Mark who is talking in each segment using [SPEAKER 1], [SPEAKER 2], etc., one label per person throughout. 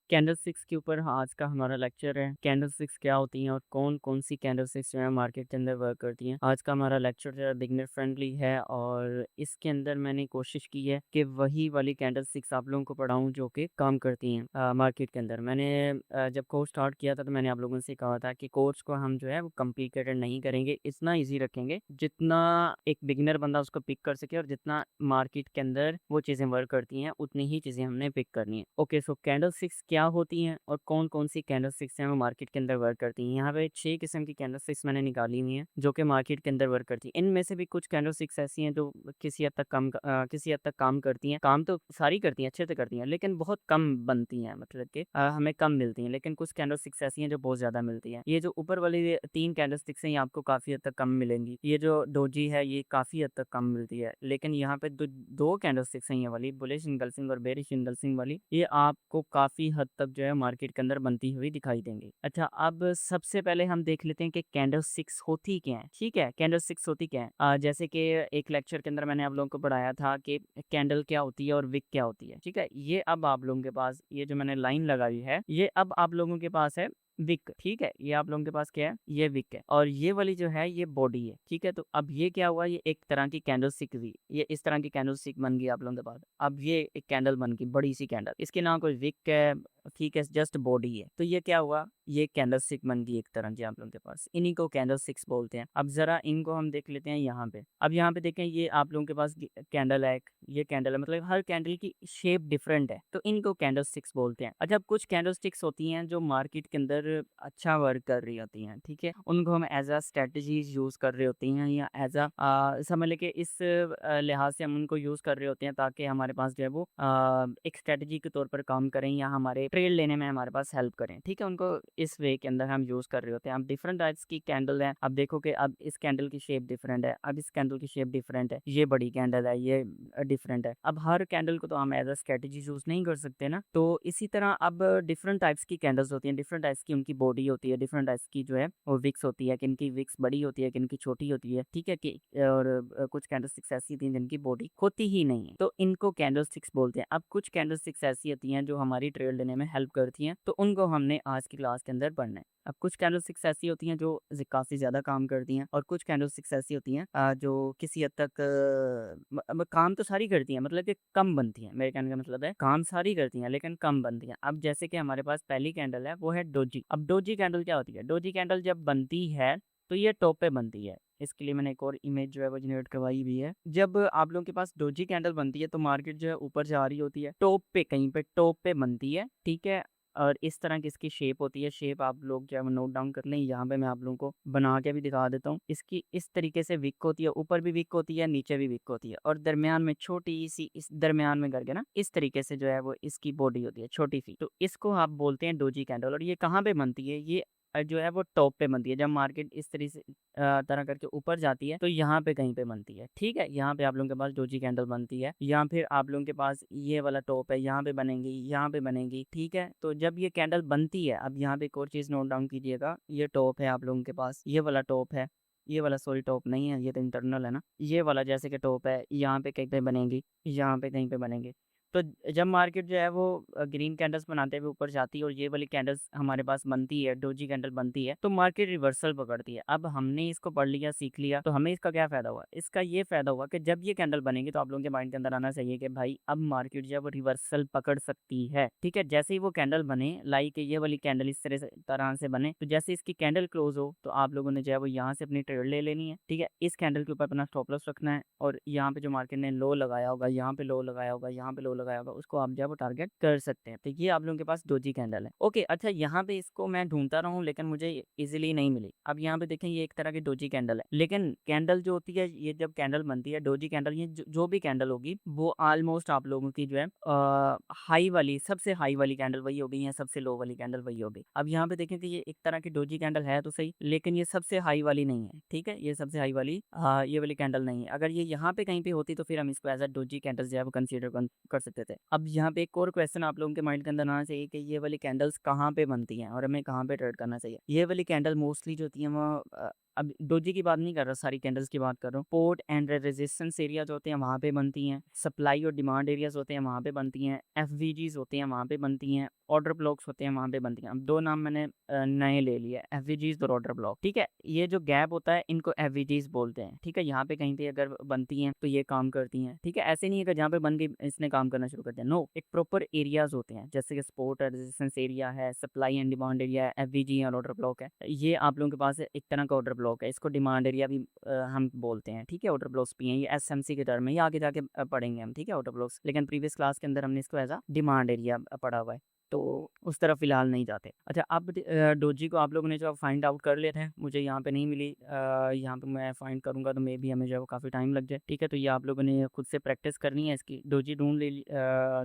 [SPEAKER 1] Candle sticks के ऊपर आज का हमारा लेक्चर है। कैंडल स्टिक्स क्या होती हैं और कौन कौन सी कैंडल स्टिक्स जो है मार्केट के अंदर वर्क करती हैं। आज का हमारा लेक्चर जो है बिगनर फ्रेंडली है और इसके अंदर मैंने कोशिश की है कि वही वाली कैंडल स्टिक्स आप लोगों को पढ़ाऊं जो कि काम करती हैं मार्केट के अंदर। मैंने जब कोर्स स्टार्ट किया था तो मैंने आप लोगों से कहा था कि कोर्स को हम जो है वो कॉम्प्लिकेटेड नहीं करेंगे, इतना ईजी रखेंगे जितना एक बिगिनर बंदा उसको पिक कर सके और जितना मार्केट के अंदर वो चीज़ें वर्क करती हैं उतनी ही चीज़ें हमने पिक करनी है। ओके, सो कैंडल स्टिक्स क्या होती हैं और कौन कौन सी कैंडल स्टिक्स हैं वो मार्केट के अंदर वर्क करती हैं। यहाँ पे 6 किस्म की कैंडल स्टिक्स मैंने निकाली हुई हैं जो कि मार्केट के अंदर वर्क करती हैं। इनमें से भी कुछ कैंडल स्टिक्स ऐसी हैं जो किसी हद तक काम करती हैं। काम तो सारी करती हैं, अच्छे से करती हैं, लेकिन बहुत कम बनती हैं, मतलब कि हमें कम मिलती हैं। लेकिन कुछ कैंडल स्टिक्स ऐसी हैं जो बहुत ज़्यादा मिलती हैं। ये जो ऊपर वाली 3 कैंडल स्टिक्स हैं ये आपको काफ़ी हद तक कम मिलेंगी। ये जो डोजी है ये काफ़ी हद तक कम मिलती है। लेकिन यहाँ पे दो कैंडल स्टिक्स हैं, ये वाली बुलिश इनगल्फिंग और बेरिश इनगल्फिंग वाली, ये आपको काफ़ी हद तक जो है मार्केट के अंदर बनती हुई दिखाई देंगी। अच्छा, अब सबसे पहले हम देख लेते हैं कि कैंडल स्टिक्स होती क्या है। ठीक है, कैंडल स्टिक्स होती क्या है। जैसे कि एक लेक्चर के अंदर मैंने आप लोगों को पढ़ाया था कि कैंडल क्या होती है और विक क्या होती है। ठीक है, ये अब आप लोगों के पास ये जो मैंने लाइन लगाई है ये अब आप लोगों के पास है विक। ठीक है, ये आप लोगों के पास क्या है, ये विक है और ये वाली जो है ये बॉडी है। ठीक है, तो अब ये क्या हुआ, ये एक तरह की कैंडल स्टिक हुई, ये इस तरह की कैंडल स्टिक बन गई आप लोगों के पास। अब ये एक कैंडल बन गई, बड़ी सी कैंडल, इसके नाम कोई विक है, ठीक है, जस्ट बॉडी है। तो ये क्या हुआ, ये कैंडल स्टिक बन गई एक तरह की आप लोगों के पास। इन्हीं को कैंडल स्टिक्स बोलते हैं। अब जरा इनको हम देख लेते हैं यहाँ पे। अब यहाँ पे देखें, ये आप लोगों के पास कैंडल है, ये कैंडल है, मतलब हर कैंडल की शेप डिफरेंट है, तो इनको कैंडल स्टिक्स बोलते हैं। अच्छा, अब कुछ कैंडल स्टिक्स होती हैं जो मार्केट के अंदर अच्छा वर्क कर रही होती हैं। ठीक है, उनको हम एज अ स्ट्रेटजीज यूज कर रहे होती हैं या एज अ समझ लें कि इस लिहाज से हम उनको यूज कर रहे होते हैं ताकि हमारे पास जो है वो एक स्ट्रेटजी के तौर पर काम करें या हमारे ट्रेड लेने में हमारे पास हेल्प करें। ठीक है, उनको इस वे के अंदर हम यूज कर रहे होते हैं। अब डिफरेंट टाइप्स की कैंडल है। अब देखो कि अब इस कैंडल की शेप डिफरेंट है, अब इस कैंडल की शेप डिफरेंट है, ये बड़ी कैंडल है, ये डिफरेंट है। अब हर कैंडल को तो हम एज अ स्ट्रेटजी यूज नहीं कर सकते ना, तो इसी तरह अब डिफरेंट टाइप्स की कैंडल्स होती हैं, डिफरेंट टाइप्स की उनकी बॉडी होती है, डिफरेंट टाइप्स की जो है वो विक्स होती है, किनकी विक्स बड़ी होती है, किनकी छोटी होती है। ठीक है कि और कुछ कैंडल स्टिक्स ऐसी होती हैं जिनकी बॉडी होती ही नहीं है, तो इनको कैंडल स्टिक्स बोलते हैं। अब कुछ कैंडल स्टिक्स ऐसी होती हैं जो हमारी ट्रेड लेने में हेल्प करती हैं, तो उनको हमने आज की क्लास के अंदर पढ़ना है। अब कुछ कैंडल स्टिक्स ऐसी होती हैं जो काफ़ी ज़्यादा काम करती हैं और कुछ कैंडल स्टिक्स ऐसी होती हैं जो किसी हद तक काम तो सारी करती हैं, मतलब कि कम बनती हैं। मेरे कहने का मतलब है काम सारी करती हैं लेकिन कम बनती हैं। अब जैसे कि हमारे पास पहली कैंडल है वो है डोजी। अब डोजी कैंडल क्या होती है, डोजी कैंडल जब बनती है तो ये टॉप पे बनती है। इसके लिए मैंने एक और इमेज जो है वो जनरेट करवाई हुई है। जब आप लोगों के पास डोजी कैंडल बनती है तो मार्केट जो है ऊपर जा रही होती है, टॉप पे कहीं पे टॉप पे बनती है। ठीक है, और इस तरह की इसकी शेप होती है। शेप आप लोग जो है वो नोट डाउन कर लें, यहाँ पे मैं आप लोगों को बना के भी दिखा देता हूँ। इसकी इस तरीके से विक होती है, ऊपर भी विक होती है, नीचे भी विक होती है और दरमियान में छोटी सी, इस दरमियान में करके ना इस तरीके से जो है वो इसकी बॉडी होती है छोटी सी। तो इसको आप बोलते हैं डोजी कैंडल। और ये कहाँ पे बनती है, ये जो है वो टॉप पे बनती है। जब मार्केट इस तरह से तरह करके ऊपर जाती है तो यहाँ पे कहीं पे बनती है। ठीक है, यहाँ पे आप लोगों के पास डोजी कैंडल बनती है, या फिर आप लोगों के पास ये वाला टॉप है, यहाँ पे बनेगी, यहाँ पे बनेगी। ठीक है, तो जब ये कैंडल बनती है, अब यहाँ पे एक और चीज़ नोट डाउन कीजिएगा, ये टॉप है आप लोगों के पास, ये वाला टॉप है, ये वाला सॉरी टॉप नहीं है, ये तो इंटरनल है ना, ये वाला जैसे कि टॉप है, यहाँ पे कहीं पे बनेगी, यहाँ पे कहीं पे बनेंगे। तो जब मार्केट जो है वो ग्रीन कैंडल्स बनाते हुए ऊपर जाती है और ये वाली कैंडल्स हमारे पास बनती है, डोजी कैंडल बनती है, तो मार्केट रिवर्सल पकड़ती है। अब हमने इसको पढ़ लिया, सीख लिया, तो हमें इसका क्या फायदा हुआ, इसका ये फायदा हुआ कि जब ये कैंडल बनेगी तो आप लोगों के माइंड के अंदर आना चाहिए कि भाई अब मार्केट जो है वो रिवर्सल पकड़ सकती है। ठीक है, जैसे ही वो कैंडल बने, लाइक ये वाली कैंडल इस तरह से बने, तो जैसे इसकी कैंडल क्लोज हो तो आप लोगों ने जो है वो यहाँ से अपनी ट्रेड ले लेनी है। ठीक है, इस कैंडल के ऊपर अपना स्टॉप लॉस रखना है और यहाँ पे जो मार्केट ने लो लगाया होगा, यहाँ पे लो लगाया होगा, यहाँ पे लो लगाया होगा, उसको आप जो है वो टारगेट कर सकते हैं। तो ये आप लोगों के पास डोजी कैंडल है। ओके, अच्छा, यहाँ पे इसको मैं ढूंढता रहा हूँ लेकिन मुझे इजीली नहीं मिली। अब यहाँ पे देखें, ये एक तरह की डोजी कैंडल है, लेकिन कैंडल जो होती है, ये जब कैंडल बनती है डोजी कैंडल, ये जो भी कैंडल होगी वो ऑलमोस्ट आप लोगों की जो है हाई वाली, सबसे हाई वाली कैंडल वही होगी या सबसे लो वाली कैंडल वही होगी। अब यहाँ पे देखें कि ये एक तरह की डोजी कैंडल है तो सही, लेकिन ये सबसे हाई वाली नहीं है। ठीक है, ये सबसे हाई वाली ये वाली कैंडल नहीं है। अगर ये यहाँ पे कहीं पे होती तो फिर हम इसको एज अ डोजी कैंडल जो है वो कंसीडर कर सकते थे। अब यहाँ पे एक और क्वेश्चन आप लोगों के माइंड के अंदर आना चाहिए कि ये वाली कैंडल्स कहाँ पे बनती हैं और हमें कहाँ पे ट्रेड करना चाहिए। ये वाली कैंडल मोस्टली जो होती है वो अब डोजी की बात नहीं कर रहा, सारी कैंडल्स की बात कर रहा हूँ। सपोर्ट एंड रेजिस्टेंस एरियाज होते हैं, वहाँ पे बनती हैं। सप्लाई और डिमांड एरियाज होते हैं, वहाँ पे बनती हैं। एफवीजीज होते हैं, वहाँ पे बनती हैं। ऑर्डर ब्लॉक्स होते हैं, वहाँ पे बनती हैं। अब 2 नाम मैंने नए ले लिए, एफवीजीज और ऑर्डर ब्लॉक, ठीक है। ये जो गैप होता है इनको एफवीजीज बोलते हैं, ठीक है। यहाँ पे कहीं पे अगर बनती हैं तो ये काम करती हैं, ठीक है। ऐसे नहीं है कि जहाँ पे बन गई इसने काम करना शुरू कर दिया, नो। एक प्रॉपर एरियाज होते हैं, जैसे कि सपोर्ट और रेजिस्टेंस एरिया है, सप्लाई एंड डिमांड एरिया है, एफवीजी और ऑर्डर ब्लॉक है। ये आप लोगों के पास एक तरह का ऑर्डर ब्लॉक है, इसको डिमांड एरिया भी हम बोलते हैं, ठीक है। ऑर्डर ब्लॉक्स भी हैं, ये एसएमसी के टर्म में, ये आगे जाके पढ़ेंगे हम, ठीक है, ऑर्डर ब्लॉक्स। लेकिन प्रीवियस क्लास के अंदर हमने इसको एज अ डिमांड एरिया पढ़ा हुआ है, तो उस तरफ फिलहाल नहीं जाते। अच्छा, अब डोजी को आप लोगों ने जो फाइंड आउट कर लिए थे, मुझे यहाँ पे नहीं मिली। यहाँ पे मैं फाइंड करूँगा तो मे भी हमें जो है वो काफ़ी टाइम लग जाए, ठीक है। तो ये आप लोगों ने खुद से प्रैक्टिस करनी है इसकी। डोजी ढूंढ ली,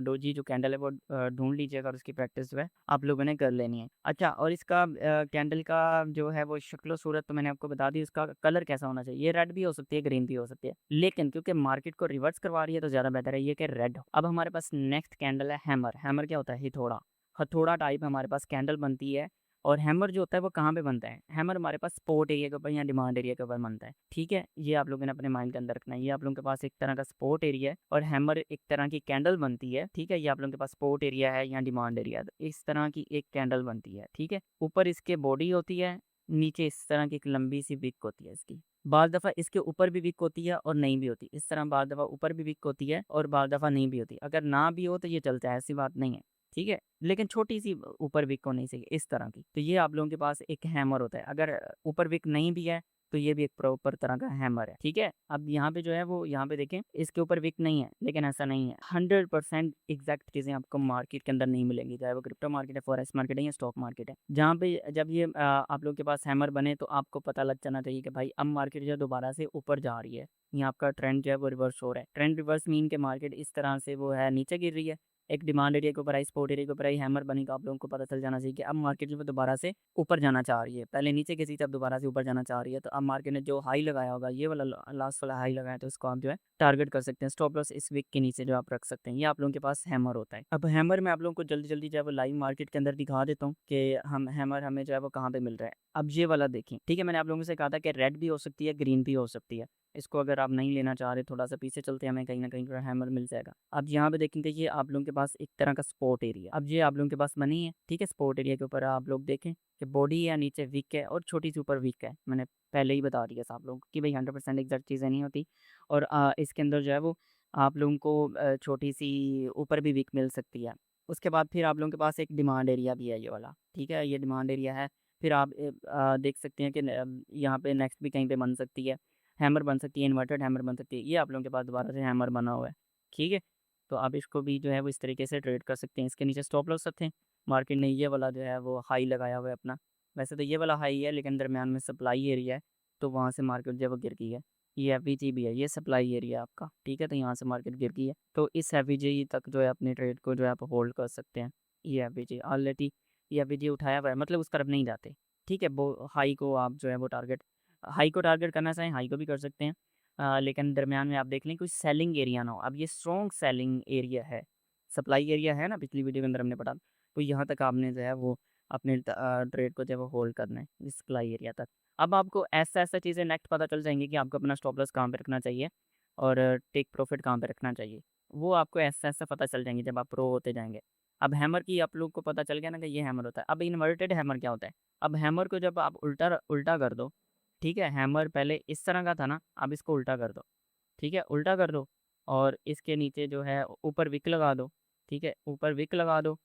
[SPEAKER 1] डोजी जो कैंडल है वो ढूंढ लीजिएगा, और उसकी प्रैक्टिस जो है आप लोगों ने कर लेनी है। अच्छा, और इसका कैंडल का जो है वो शक्ल सूरत तो मैंने आपको बता दी। उसका कलर कैसा होना चाहिए, ये रेड भी हो सकती है, ग्रीन भी हो सकती है, लेकिन क्योंकि मार्केट को रिवर्स करवा रही है तो ज़्यादा बेहतर है ये कि रेड हो। अब हमारे पास नेक्स्ट कैंडल है हैमर। हैमर क्या होता है, हथौड़ा। हथौड़ा टाइप हमारे पास कैंडल बनती है। और हैमर जो होता है वो कहाँ पे बनता है, हैमर हमारे पास स्पॉट एरिया के ऊपर या डिमांड एरिया के ऊपर बनता है, ठीक है। ये आप लोगों ने अपने माइंड के अंदर रखना है। ये आप लोगों के पास एक तरह का स्पॉट एरिया है, और हैमर एक तरह की कैंडल बनती है, ठीक है। ये आप लोगों के पास स्पॉट एरिया है या डिमांड एरिया है, तो इस तरह की एक कैंडल बनती है, ठीक है। ऊपर इसके बॉडी होती है, नीचे इस तरह की एक लंबी सी विक होती है इसकी। बाज़ दफ़ा इसके ऊपर भी विक होती है और नहीं भी होती, इस तरह बाज़ दफ़ा ऊपर भी विक होती है और बाज़ दफ़ा नहीं भी होती। अगर ना भी हो तो ये चलता है, ऐसी बात नहीं है, ठीक है। लेकिन छोटी-सी ऊपर विक होनी चाहिए इस तरह की। तो ये आप लोगों के पास एक हैमर होता है। अगर ऊपर विक नहीं भी है तो ये भी एक प्रॉपर तरह का हैमर है, ठीक है। अब यहाँ पे जो है वो यहाँ पे देखें, इसके ऊपर विक नहीं है, लेकिन ऐसा नहीं है। 100% एग्जैक्ट चीज़ें आपको मार्केट के अंदर नहीं मिलेंगी, चाहे वो क्रिप्टो मार्केट है, फॉरेक्स मार्केट है या स्टॉक मार्केट है। जहाँ पे जब ये आप लोगों के पास हैमर बने तो आपको पता लग जाना चाहिए कि भाई अब मार्केट जो है दोबारा से ऊपर जा रही है। यहाँ आपका ट्रेंड जो है वो रिवर्स हो रहा है। ट्रेंड रिवर्स मीन के मार्केट इस तरह से वो है नीचे गिर रही है। एक डिमांड एरिया के ऊपर आई, सपोर्ट एरिया के ऊपर आई, हैमर बनी, तो आप लोगों को पता चल जाना चाहिए कि अब मार्केट जो है दोबारा से ऊपर जाना चाह रही है। पहले नीचे की थी, अब दोबारा से ऊपर जाना चाह रही है। तो अब मार्केट ने जो हाई लगाया होगा, ये वाला लास्ट वाला हाई लगाया, तो उसको आप जो है टारगेट कर सकते हैं। स्टॉप लॉस इस वीक के नीचे जो आप रख सकते हैं। ये आप लोगों के पास हैमर होता है। अब हैमर में आप लोगों को जल्दी जल्दी जो है वो लाइव मार्केट के अंदर दिखा देता हूँ कि हम हैमर हमें जो है वो कहाँ पे मिल रहा है। अब ये वाला देखें, ठीक है। मैंने आप लोगों से कहा था कि रेड भी हो सकती है, ग्रीन भी हो सकती है। इसको अगर आप नहीं लेना चाह रहे, थोड़ा सा पीछे चलते हैं, हमें कहीं ना कहीं जो है हैमर मिल जाएगा। अब यहाँ पे देखेंगे, ये आप लोगों के पास एक तरह का स्पॉट एरिया, अब ये आप लोगों के पास बनी है, ठीक है। स्पॉट एरिया के ऊपर आप लोग देखें कि बॉडी या नीचे वीक है और छोटी सी ऊपर वीक है। मैंने पहले ही बता दिया था आप लोग कि भाई 100% एग्जैक्ट चीज़ें नहीं होती। और इसके अंदर जो है वो आप लोगों को छोटी सी ऊपर भी वीक मिल सकती है। उसके बाद फिर आप लोगों के पास एक डिमांड एरिया भी है, ये वाला, ठीक है। ये डिमांड एरिया है। फिर आप देख सकते हैं कि यहाँ पे नेक्स्ट भी कहीं पे बन सकती है, हैमर बन सकती है, इन्वर्टेड हैमर बन सकती है। ये आप लोगों के पास दोबारा से हैमर बना हुआ है, ठीक है। तो आप इसको भी जो है वो इस तरीके से ट्रेड कर सकते हैं। इसके नीचे स्टॉप लॉस थे। मार्केट ने ये वाला जो है वो हाई लगाया हुआ है अपना। वैसे तो ये वाला हाई है, लेकिन दरमियान में सप्लाई एरिया है, तो वहाँ से मार्केट जो है वो गिर गई है। ये एफवीजी भी है, ये सप्लाई एरिया है आपका, ठीक है। तो यहाँ से मार्केट गिर गई है, तो इस एफवीजी तक जो है अपने ट्रेड को जो है आप होल्ड कर सकते हैं। ये एफवीजी ऑलरेडी, ये एफवीजी उठाया हुआ है, मतलब उस तरफ नहीं जाते, ठीक है। वो हाई को आप जो है वो हाई को टारगेट करना चाहें, हाई को भी कर सकते हैं। लेकिन दरमियान में आप देख लें कोई सेलिंग एरिया ना हो। अब ये स्ट्रॉन्ग सेलिंग एरिया है, सप्लाई एरिया है ना, पिछली वीडियो के अंदर हमने पढ़ा। तो यहाँ तक आपने जो है वो अपने ट्रेड को जो है वो होल्ड करना है, इस सप्लाई एरिया तक। अब आपको ऐसा चीज़ें नेक्स्ट पता चल जाएंगी कि आपको अपना स्टॉप लॉस कहाँ पे रखना चाहिए और टेक प्रॉफिट कहाँ पे रखना चाहिए। वो आपको ऐसा पता चल जाएंगे जब आप प्रो होते जाएंगे। अब हैमर की आप लोग को पता चल गया ना कि ये हैमर होता है। अब इन्वर्टेड हैमर क्या होता है, अब हैमर को जब आप उल्टा उल्टा कर दो, ठीक है। हैमर पहले इस तरह का था ना, अब इसको उल्टा कर दो, ठीक है। उल्टा कर दो और इसके नीचे जो है ऊपर विक लगा दो, ठीक है। ऊपर विक लगा दो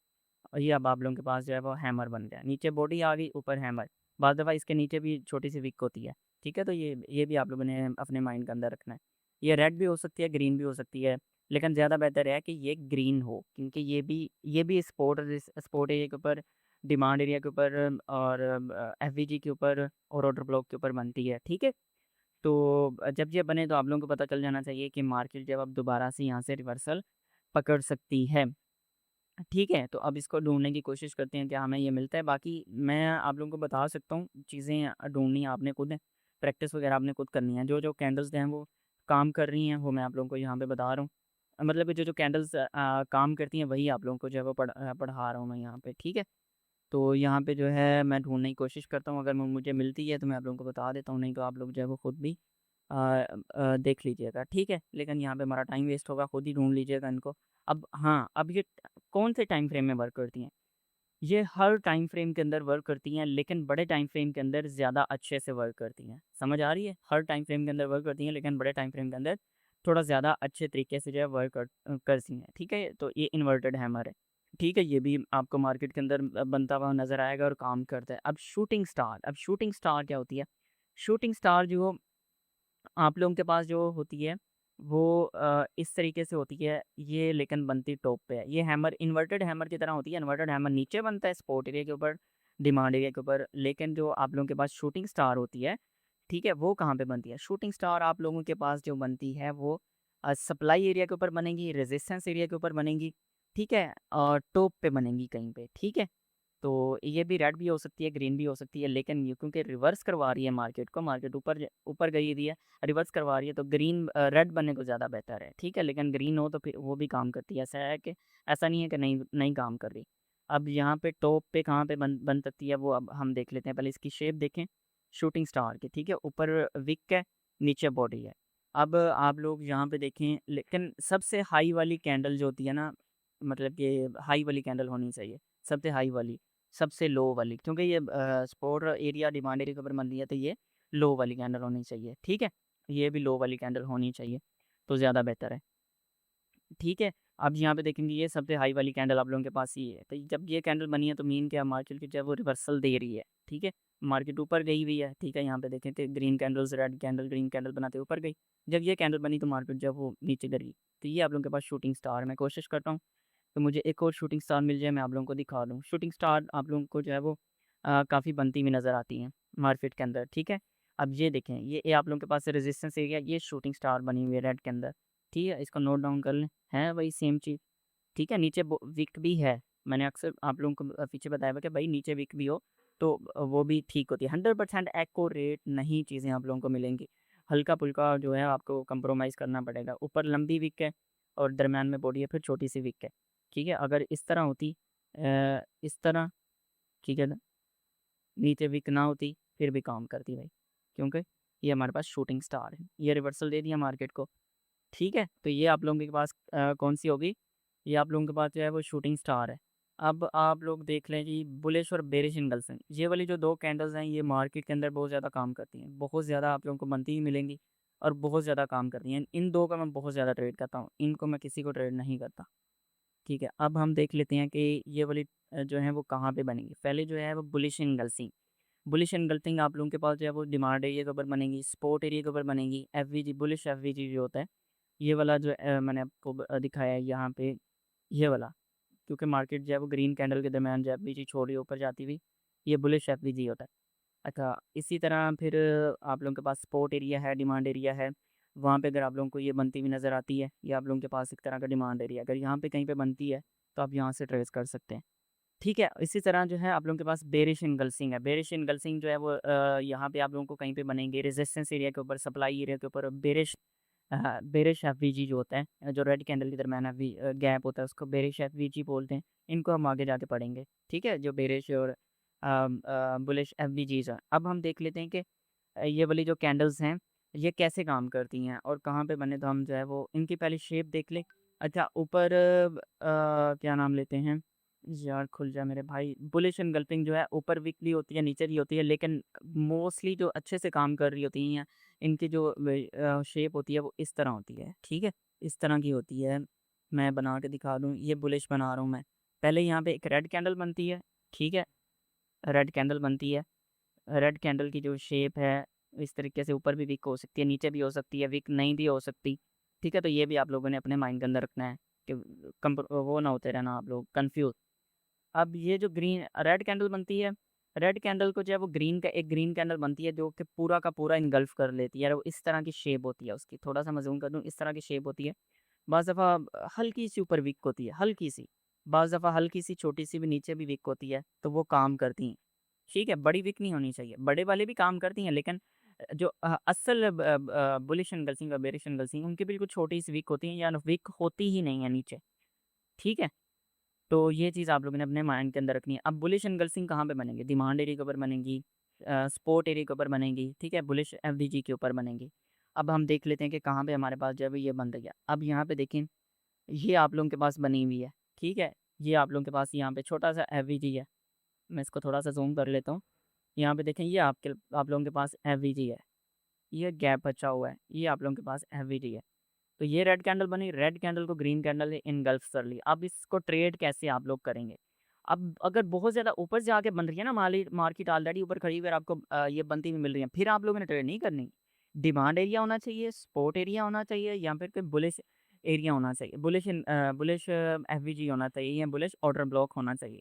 [SPEAKER 1] और ये अब आप लोगों के पास जो है वो हैमर बन गया। नीचे बॉडी आ गई, ऊपर हैमर। बाद दफ़ा इसके नीचे भी छोटी सी विक होती है, ठीक है। तो ये भी आप लोगों ने अपने माइंड के अंदर रखना है। ये रेड भी हो सकती है, ग्रीन भी हो सकती है, लेकिन ज़्यादा बेहतर है कि ये ग्रीन हो, क्योंकि ये भी स्पोर्ट एरिया के ऊपर, डिमांड एरिया के ऊपर और एफवीजी के ऊपर और ऑर्डर ब्लॉक के ऊपर बनती है, ठीक है। तो जब ये बने तो आप लोगों को पता चल जाना चाहिए कि मार्केट जब अब दोबारा से यहाँ से रिवर्सल पकड़ सकती है, ठीक है। तो अब इसको ढूँढने की कोशिश करते हैं, क्या हमें ये मिलता है। बाकी मैं आप लोगों को बता सकता हूँ, चीज़ें ढूँढनी आपने खुद है, प्रैक्टिस वगैरह आपने खुद करनी है। जो कैंडल्स हैं वो काम कर रही हैं, वो मैं आप लोगों को यहाँ पे बता रहा हूँ। मतलब कि जो कैंडल्स काम करती हैं वही आप लोगों को जो है वो पढ़ा रहा हूँ मैं यहाँ पे, ठीक है। तो यहाँ पे जो है मैं ढूँढने की कोशिश करता हूँ, अगर मुझे मिलती है तो मैं आप लोगों को बता देता हूँ, नहीं तो आप लोग जो है वो खुद भी देख लीजिएगा, ठीक है? लेकिन यहाँ पे हमारा टाइम वेस्ट होगा, खुद ही ढूँढ लीजिएगा इनको। अब हाँ, अब ये कौन से टाइम फ्रेम में वर्क करती हैं? ये हर टाइम फ्रेम के अंदर वर्क करती हैं, लेकिन बड़े टाइम फ्रेम के अंदर ज़्यादा अच्छे से वर्क करती हैं। समझ आ रही है? हर टाइम फ्रेम के अंदर वर्क करती हैं, लेकिन बड़े टाइम फ्रेम के अंदर थोड़ा ज़्यादा अच्छे तरीके से जो है वर्क करती हैं, ठीक है? तो ये इन्वर्टेड हैमर है, ठीक है? ये भी आपको मार्केट के अंदर बनता हुआ नज़र आएगा और काम करता है। अब शूटिंग स्टार क्या होती है? शूटिंग स्टार जो आप लोगों के पास जो होती है, वो इस तरीके से होती है, ये लेकिन बनती टॉप पे है। ये हैमर इन्वर्टेड हैमर की तरह होती है, इन्वर्टेड हैमर नीचे बनता है सपोर्ट एरिया के ऊपर, डिमांड एरिया के ऊपर, लेकिन जो आप लोगों के पास शूटिंग स्टार होती है, ठीक है? वो कहाँ पे बनती है? शूटिंग स्टार आप लोगों के पास जो बनती है वो सप्लाई एरिया के ऊपर बनेगी, रेजिस्टेंस एरिया के ऊपर बनेगी, ठीक है? और टॉप पे बनेगी कहीं पे, ठीक है? तो ये भी रेड भी हो सकती है, ग्रीन भी हो सकती है, लेकिन ये क्योंकि रिवर्स करवा रही है मार्केट को, मार्केट ऊपर गई हुई है, रिवर्स करवा रही है, तो ग्रीन रेड बनने को ज़्यादा बेहतर है, ठीक है? लेकिन ग्रीन हो तो फिर वो भी काम करती है, ऐसा है कि ऐसा नहीं है कि नहीं नहीं काम कर रही। अब यहाँ पे टॉप पे कहाँ पे बन सकती है, वो अब हम देख लेते हैं। पहले इसकी शेप देखें शूटिंग स्टार की, ठीक है? ऊपर विक है, नीचे बॉडी है। अब आप लोग यहाँ पे देखें, लेकिन सबसे हाई वाली कैंडल जो होती है ना, मतलब कि हाई वाली कैंडल होनी चाहिए, सबसे हाई वाली, सबसे लो वाली, क्योंकि ये सपोर्ट एरिया डिमांड एरिया के ऊपर बन रही है, तो ये लो वाली कैंडल होनी चाहिए, ठीक है? ये भी लो वाली कैंडल होनी चाहिए, तो ज़्यादा बेहतर है, ठीक है? अब यहाँ पे देखेंगे ये सबसे हाई वाली कैंडल आप लोगों के पास ये है, तो जब ये कैंडल बनी है तो मीन क्या, मार्केट की जो है वो रिवर्सल दे रही है, ठीक है? मार्केट ऊपर गई हुई है, ठीक है? यहाँ पे देखें तो green candles, red candle, green candle बनाते ऊपर गई। जब ये कैंडल बनी तो मार्केट जो है वो नीचे गिरी। तो ये आप लोगों के पास शूटिंग स्टार है। मैं कोशिश करता हूँ तो मुझे एक और शूटिंग स्टार मिल जाए, मैं आप लोगों को दिखा दूँ। शूटिंग स्टार आप लोगों को जो है वो काफ़ी बनती हुई नज़र आती हैं मार्केट के अंदर, ठीक है? अब ये देखें, ये आप लोगों के पास रेजिस्टेंस एरिया, ये शूटिंग स्टार बनी हुई है रेड के अंदर, ठीक है? इसको नोट डाउन कर लें, है वही सेम चीज़, ठीक है? नीचे विक भी है, मैंने अक्सर आप लोगों को पीछे बताया हुआ कि भाई नीचे विक भी हो तो वो भी ठीक होती है। 100% एक्यूरेट नहीं चीज़ें आप लोगों को मिलेंगी, हल्का-फुल्का जो है आपको कंप्रोमाइज़ करना पड़ेगा। ऊपर लंबी विक है और दरम्यान में बॉडी है, फिर छोटी-सी विक है, ठीक है? अगर इस तरह होती इस तरह, ठीक है ना? नीचे विक ना होती, फिर भी काम करती भाई, क्योंकि ये हमारे पास शूटिंग स्टार है। ये रिवर्सल दे दिया मार्केट को, ठीक है? तो ये आप लोगों के पास कौन-सी होगी? ये आप लोगों के पास जो है वो शूटिंग स्टार है। अब आप लोग देख लें जी, बुलिश और बेरिश एंगल्सन, ये वाली जो 2 कैंडल्स हैं, ये मार्केट के अंदर बहुत ज़्यादा काम करती हैं। बहुत ज़्यादा आप लोगों को बनती हुई मिलेंगी और बहुत ज़्यादा काम करती हैं। इन 2 का मैं बहुत ज़्यादा ट्रेड करता हूँ, इनको मैं किसी को ट्रेड नहीं करता, ठीक है? अब हम देख लेते हैं कि ये वाली जो है वो कहाँ पे बनेंगी। पहले जो है वो बुलिश एंगल्फिंग आप लोगों के पास जो है वो डिमांड एरिया के ऊपर बनेगी, सपोर्ट एरिया के ऊपर बनेगी, एफवीजी बुलिश एफवीजी जो होता है, ये वाला जो मैंने आपको दिखाया है यहाँ पे, ये वाला, क्योंकि मार्केट जो है वो ग्रीन कैंडल के दरमियान जो एफवीजी छोड़ रही है ऊपर जाती हुई, ये बुलिश एफवीजी होता है। अच्छा, इसी तरह फिर आप लोगों के पास सपोर्ट एरिया है, डिमांड एरिया है, वहाँ पे अगर आप लोगों को ये बनती हुई नज़र आती है, ये आप लोगों के पास एक तरह का डिमांड एरिया, अगर यहाँ पे कहीं पे बनती है, तो आप यहाँ से ट्रेस कर सकते हैं। ठीक है, इसी तरह जो है आप लोगों के पास बेरिश इनगल्सिंग है। बेरिश इनगल्सिंग जो है वो यहाँ पे आप लोगों को कहीं पे बनेंगे रेजिस्टेंस एरिया के ऊपर, सप्लाई एरिया के ऊपर। बेरिश एफवीजी जो होता है, जो रेड कैंडल के दरमियान गैप होता है, उसको बेरिश एफवीजी बोलते हैं। इनको हम आगे जाके पढ़ेंगे, ठीक है? जो बेरिश और बुलिश एफवीजीज़ हैं। अब हम देख लेते हैं कि ये वाली जो कैंडल्स हैं, ये कैसे काम करती हैं और कहाँ पे बने, तो हम जो है वो इनकी पहले शेप देख लें। अच्छा, ऊपर क्या नाम लेते हैं, यार खुल जा मेरे भाई। बुलिश एनगल्फिंग जो है ऊपर वीकली होती है, नीचे भी होती है, लेकिन मोस्टली जो अच्छे से काम कर रही होती हैं, इनकी जो शेप होती है वो इस तरह होती है, ठीक है? इस तरह की होती है। मैं बना के दिखा दूँ, ये बुलिश बना रहा हूँ मैं। पहले यहाँ पे एक रेड कैंडल बनती है, ठीक है? रेड कैंडल बनती है। रेड कैंडल की जो शेप है, इस तरीके से ऊपर भी विक हो सकती है, नीचे भी हो सकती है, विक नहीं भी हो सकती, ठीक है? तो ये भी आप लोगों ने अपने माइंड के अंदर रखना है कि वो ना होते रहना आप लोग कन्फ्यूज़। अब ये जो ग्रीन रेड कैंडल बनती है, रेड कैंडल को जो है वो ग्रीन कैंडल बनती है जो कि पूरा का पूरा इनगल्फ कर लेती है, और इस तरह की शेप होती है उसकी। थोड़ा-सा मैं ज़ूम कर दूँ, इस तरह की शेप होती है। बाज़ दफ़ा हल्की-सी ऊपर विक होती है, हल्की-सी। बाज़ दफ़ा हल्की-सी छोटी-सी भी नीचे भी विक होती है, तो वो काम करती हैं। ठीक है, बड़ी विक नहीं होनी चाहिए। बड़े वाले भी काम करती हैं, लेकिन जो असल बुलिश एंगल्सिंग और बेरिश एंगल्सिंग, उनकी बिल्कुल छोटी-सी विक होती हैं या विक होती ही नहीं है नीचे, ठीक है? तो ये चीज़ आप लोगों ने अपने माइंड के अंदर रखनी है। अब बुलिश एनगल्फिंग कहाँ पे बनेंगी? डिमांड एरिया के ऊपर बनेंगी, सपोर्ट एरिया के ऊपर बनेंगी, ठीक है? बुलिश एफवीजी के ऊपर बनेंगी। अब हम देख लेते हैं कि कहाँ पे हमारे पास जो है वो ये बन रही है। अब यहाँ पे देखें, ये आप लोगों के पास बनी हुई है, ठीक है? ये आप लोगों के पास यहाँ पे छोटा-सा एफवीजी है। मैं इसको थोड़ा-सा ज़ूम कर लेता हूँ। यहाँ पे देखें, ये आप लोगों के पास एफवीजी है। ये गैप बचा हुआ है, ये आप लोगों के पास एफवीजी है। तो ये रेड कैंडल बनी, रेड कैंडल को ग्रीन कैंडल ने इनगल्फ कर ली। अब इसको ट्रेड कैसे आप लोग करेंगे? अब अगर बहुत ज़्यादा ऊपर से आके बन रही है ना, मार्केट ऑलरेडी ऊपर खड़ी हुई है और आपको ये बनती हुई मिल रही है, फिर आप लोगों ने ट्रेड नहीं करनी। डिमांड एरिया होना चाहिए, सपोर्ट एरिया होना चाहिए, या फिर कोई बुलिश एरिया होना चाहिए, बुलिश एफवीजी होना चाहिए, या बुलिश ऑर्डर ब्लॉक होना चाहिए।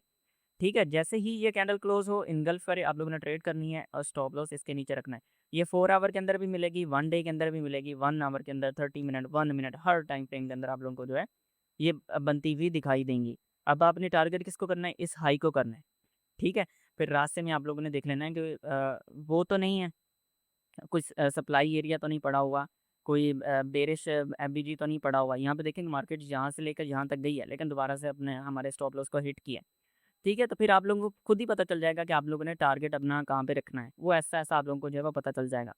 [SPEAKER 1] ठीक है, जैसे ही ये कैंडल क्लोज़ हो, इनगल्फ करे, आप लोगों ने ट्रेड करनी है और स्टॉप लॉस इसके नीचे रखना है। ये 4 आवर के अंदर भी मिलेगी, 1 डे के अंदर भी मिलेगी, 1 आवर के अंदर, 30 मिनट, 1 मिनट, हर टाइम फ्रेम के अंदर आप लोगों को जो है ये बनती हुई दिखाई देंगी। अब आपने टारगेट किसको करना है? इस हाई को करना है, ठीक है? फिर रास्ते में आप लोगों ने देख लेना है कि वो तो नहीं है, कुछ सप्लाई एरिया तो नहीं पड़ा हुआ, कोई बेरिश एफवीजी तो नहीं पड़ा हुआ। यहाँ पे देखेंगे मार्केट यहाँ से लेकर यहाँ तक गई है, लेकिन दोबारा से अपने हमारे स्टॉप लॉस को हिट किया है। ठीक है, तो फिर आप लोगों को खुद ही पता चल जाएगा कि आप लोगों ने टारगेट अपना कहाँ पे रखना है। वो ऐसा-ऐसा आप लोगों को जो है वो पता चल जाएगा।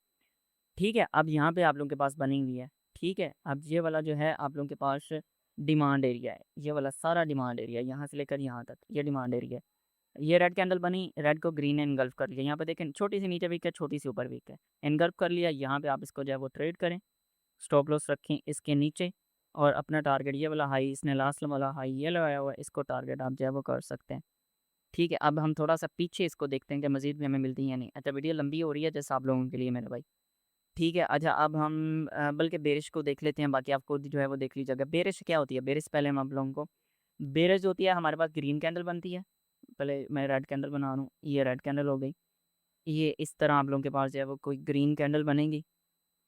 [SPEAKER 1] ठीक है, अब यहाँ पे आप लोगों के पास बनी हुई है। ठीक है, अब ये वाला जो है आप लोगों के पास डिमांड एरिया है। ये वाला सारा डिमांड एरिया यहाँ से लेकर यहाँ तक, ये डिमांड एरिया है। ये रेड कैंडल बनी, रेड को ग्रीन ने एनगल्फ कर लिया। यहाँ पे देखें, छोटी सी नीचे वीक है, छोटी सी ऊपर वीक है। एनगल्फ कर लिया, यहाँ पे आप इसको जो है वो ट्रेड करें। स्टॉप लॉस रखें इसके नीचे, और अपना टारगेट ये वाला हाई, इसने लास्ट वाला हाई ये लगाया हुआ है, इसको टारगेट आप जो है वो कर सकते हैं। ठीक है, अब हम थोड़ा-सा पीछे इसको देखते हैं कि मज़ीद भी हमें मिलती है या नहीं। अच्छा, वीडियो लंबी हो रही है जैसे आप लोगों के लिए मेरे भाई। ठीक है, अच्छा अब हम बल्कि बेरिश को देख लेते हैं, बाकी आप खुद जो है वो देख लीजिएगा। बेरिश क्या होती है? बेरिश पहले हम आप लोगों को, बेरिश होती है, हमारे पास ग्रीन कैंडल बनती है। पहले मैं रेड कैंडल बना रहा हूँ, ये रेड कैंडल हो गई। ये इस तरह आप लोगों के पास जो है वो कोई ग्रीन कैंडल बनेगी,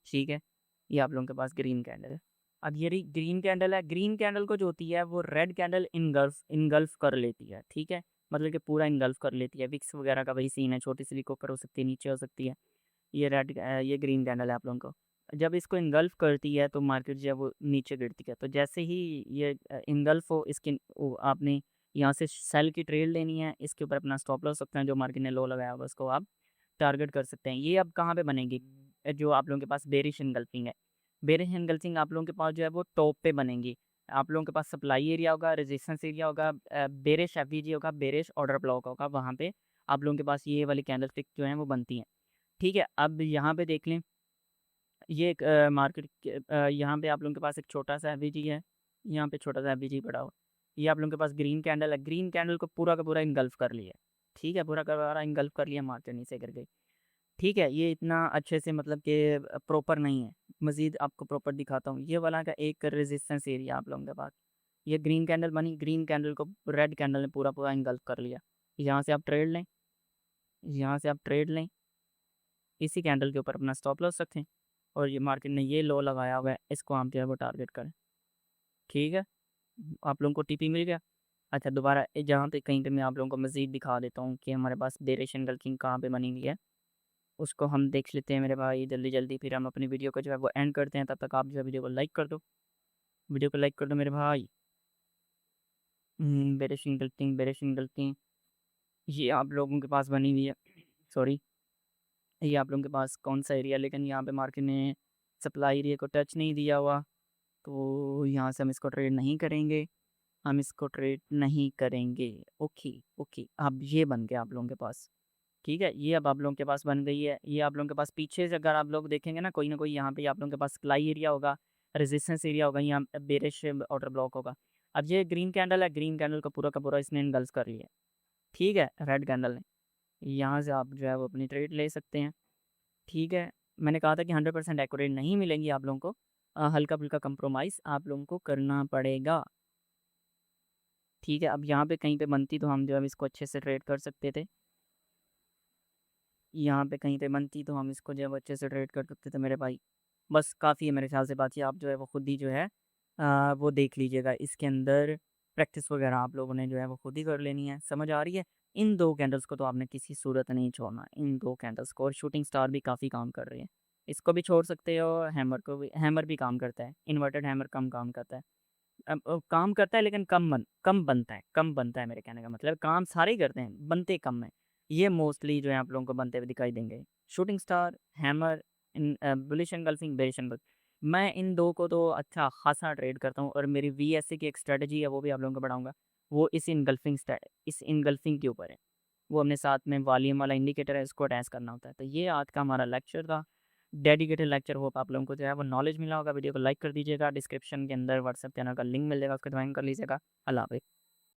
[SPEAKER 1] ठीक है? ये आप लोगों के पास ग्रीन कैंडल है। अब ये रही ग्रीन कैंडल है, ग्रीन कैंडल को जो होती है वो रेड कैंडल इनगल्फ इनगल्फ कर लेती है, ठीक है? मतलब कि पूरा इनगल्फ कर लेती है। विक्स वगैरह का वही सीन है, छोटी सी विक ऊपर हो सकती है, नीचे हो सकती है। ये ग्रीन कैंडल है आप लोगों को। जब इसको इनगल्फ करती है तो मार्केट जो है वो नीचे गिरती है। तो जैसे ही ये इनगल्फ हो, इसके आपने यहाँ से सेल की ट्रेड लेनी है, इसके ऊपर अपना स्टॉप लॉस रखना है, जो मार्केट ने लो लगाया होगा उसको आप टारगेट कर सकते हैं। ये अब कहाँ पे बनेगी? जो आप लोगों के पास बेरिश एनगल्फिंग है। बेरिश एनगल्फिंग आप लोगों के पास जो है वो टॉप पे बनेगी। आप लोगों के पास सप्लाई एरिया होगा, रेजिस्टेंस एरिया होगा, बेरिश एफवीजी होगा, बेरिश ऑर्डर ब्लॉक होगा, वहाँ पे आप लोगों के पास ये वाली कैंडलस्टिक जो है वो बनती हैं। ठीक है, अब यहाँ पे देख लें, ये एक यहाँ पे आप लोगों के पास एक छोटा-सा एफवीजी है, यहाँ पे छोटा-सा एफवीजी पड़ा हुआ है। ये आप लोगों के पास ग्रीन कैंडल है, ग्रीन कैंडल को पूरा का पूरा इनगल्फ कर लिया है। ठीक है, पूरा का पूरा इनगल्फ कर लिया, मार्केट नीचे गिर गई। ठीक है, ये इतना अच्छे से मतलब कि प्रॉपर नहीं है। मज़ीद आपको प्रॉपर दिखाता हूँ। ये वाला का एक रेजिस्टेंस एरिया आप लोगों के पास। ये ग्रीन कैंडल बनी, ग्रीन कैंडल को रेड कैंडल ने पूरा-पूरा इनगल्फ कर लिया। यहाँ से आप ट्रेड लें, यहाँ से आप ट्रेड लें, इसी कैंडल के ऊपर अपना स्टॉप लॉस रखें, और ये मार्केट ने ये लो लगाया हुआ है, इसको आप जो है वो टारगेट करें। ठीक है? आप लोगों को टीपी मिल गया? अच्छा, दोबारा जहाँ पे कहीं पे मैं आप लोगों को मज़ीद दिखा देता हूँ कि हमारे पास बेरिश एंगल किंग कहाँ पे बनी हुई है। उसको हम देख लेते हैं मेरे भाई जल्दी-जल्दी, फिर हम अपनी वीडियो को जो है वो एंड करते हैं। तब तक आप जो है वीडियो को लाइक कर दो। वीडियो को लाइक कर दो मेरे भाई। बेरिश एंगल किंग ये आप लोगों के पास बनी हुई है। सॉरी, ये आप लोगों के पास कौन-सा एरिया, लेकिन यहाँ पे मार्केट ने सप्लाई एरिया को टच नहीं दिया हुआ, तो यहाँ से हम इसको ट्रेड नहीं करेंगे। हम इसको ट्रेड नहीं करेंगे। Okay, okay. अब ये बन गया आप लोगों के पास। ठीक है? ये अब आप लोगों के पास बन गई है। ये आप लोगों के पास पीछे से अगर आप लोग देखेंगे ना कोई यहाँ पे आप लोगों के पास सप्लाई एरिया होगा, रेजिस्टेंस एरिया होगा, यहाँ बेरिश ऑर्डर ब्लॉक होगा। अब ये ग्रीन कैंडल है, ग्रीन कैंडल को पूरा का पूरा इसने एनगल्फ कर लिया है। ठीक है? रेड कैंडल ने। यहाँ से आप जो है वो अपनी ट्रेड ले सकते हैं। ठीक है? मैंने कहा था कि 100% एक्यूरेट नहीं मिलेंगी आप लोगों को। हल्का-फुल्का कंप्रोमाइज़ आप लोगों को करना पड़ेगा। ठीक है? अब यहाँ पे कहीं पे बनती तो हम जो है इसको अच्छे से ट्रेड कर सकते थे। यहाँ पे कहीं पे बनती तो हम इसको जो है वो अच्छे से ट्रेड कर सकते थे मेरे भाई। बस काफ़ी है मेरे ख़्याल से, बाकी आप जो है वो खुद ही जो है वो देख लीजिएगा। इसके अंदर प्रैक्टिस वग़ैरह आप लोगों ने जो है वो खुद ही कर लेनी है। समझ आ रही है? इन 2 कैंडल्स को तो आपने किसी सूरत नहीं छोड़ना, इन 2 कैंडल्स को। और शूटिंग स्टार भी काफ़ी काम कर रही है। इसको भी छोड़ सकते हो, हैमर भी काम करता है। इन्वर्टेड हैमर कम काम करता है। काम करता है लेकिन कम बनता है मेरे कहने का मतलब काम सारे ही करते हैं, बनते कम हैं। ये मोस्टली जो है आप लोगों को बनते हुए दिखाई देंगे। Shooting star, hammer, bullish engulfing, bearish engulf मैं इन 2 को तो अच्छा खासा ट्रेड करता हूँ और मेरी वीएसए की एक स्ट्रैटेजी है वो भी आप लोगों को बताऊँगा। वो इस इनगल्फिंग के ऊपर है। वो अपने साथ में वॉल्यूम वाला इंडिकेटर है, इसको अटैच करना होता है। तो ये आज का हमारा लेक्चर था। डेडिकेटेड लेक्चर, होप आप लोगों को जो है वो नॉलेज मिला होगा। वीडियो को लाइक कर दीजिएगा, डिस्क्रिप्शन के अंदर व्हाट्सएप चैनल का लिंक मिल जाएगा, उसको ज्वाइन कर लीजिएगा। अल्लाह हाफ़िज़।